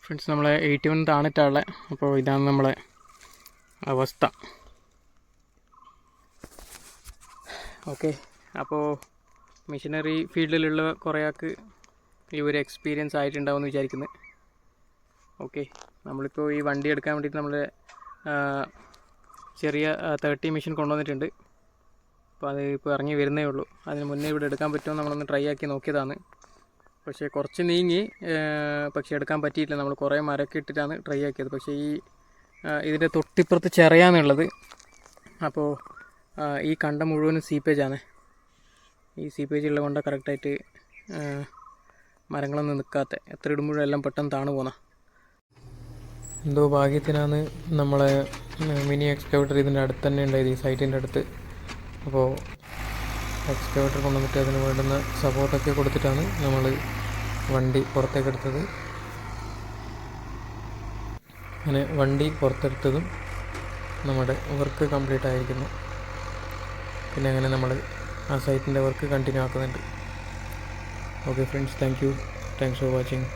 Friends നമ്മളെ 81 താണിട്ടാളെ. അപ്പോൾ ഇതാണ് നമ്മളെ അവസ്ഥ. ഓക്കെ, അപ്പോൾ മെഷീനറി ഫീൽഡിലുള്ള കുറേ ആൾക്ക് ഈ ഒരു എക്സ്പീരിയൻസ് ആയിട്ടുണ്ടാവുമെന്ന് വിചാരിക്കുന്നത്. ഓക്കെ, നമ്മളിപ്പോൾ ഈ വണ്ടി എടുക്കാൻ വേണ്ടിയിട്ട് നമ്മൾ ചെറിയ 30 മെഷീൻ കൊണ്ടുവന്നിട്ടുണ്ട്. അപ്പോൾ അത് ഇപ്പോൾ ഇറങ്ങി വരുന്നേ ഉള്ളൂ. അതിന് മുന്നേ ഇവിടെ എടുക്കാൻ പറ്റുമോ നമ്മളൊന്ന് ട്രൈ ആക്കി നോക്കിയതാണ്. പക്ഷേ കുറച്ച് നീങ്ങി, പക്ഷേ എടുക്കാൻ പറ്റിയിട്ടില്ല. നമ്മൾ കുറേ മരമൊക്കെ ഇട്ടിട്ടാണ് ട്രൈ ആക്കിയത്. പക്ഷേ ഇതിൻ്റെ തൊട്ടിപ്പുറത്ത് ചിറയാന്നുള്ളത്. അപ്പോൾ ഈ കണ്ട മുഴുവനും സീപ്പേജാണ്. ഈ സീപ്പേജ് ഉള്ളത് കൊണ്ട് കറക്റ്റായിട്ട് മരങ്ങളൊന്നും നിൽക്കാത്ത, എത്ര ഇടുമ്പോഴും എല്ലാം പെട്ടെന്ന് താണു പോകുന്ന. എന്തോ ഭാഗ്യത്തിനാണ് നമ്മളെ മിനി എക്സ്കവേറ്റർ ഇതിൻ്റെ അടുത്ത് തന്നെ ഉണ്ടായത്, ഈ സൈറ്റിൻ്റെ അടുത്ത്. അപ്പോൾ എക്സ്കവേറ്റർ കൊണ്ടുവന്നിട്ട് അതിന് വേണ്ടുന്ന സപ്പോർട്ടൊക്കെ കൊടുത്തിട്ടാണ് നമ്മൾ വണ്ടി പുറത്തേക്ക് എടുത്തത്. അങ്ങനെ വണ്ടി പുറത്തെടുത്തതും നമ്മുടെ വർക്ക് കംപ്ലീറ്റ് ആയിരിക്കുന്നു. പിന്നെ അങ്ങനെ നമ്മൾ ആ സൈറ്റിൻ്റെ വർക്ക് കണ്ടിന്യൂ ആക്കുന്നുണ്ട്. Okay friends, thanks for watching.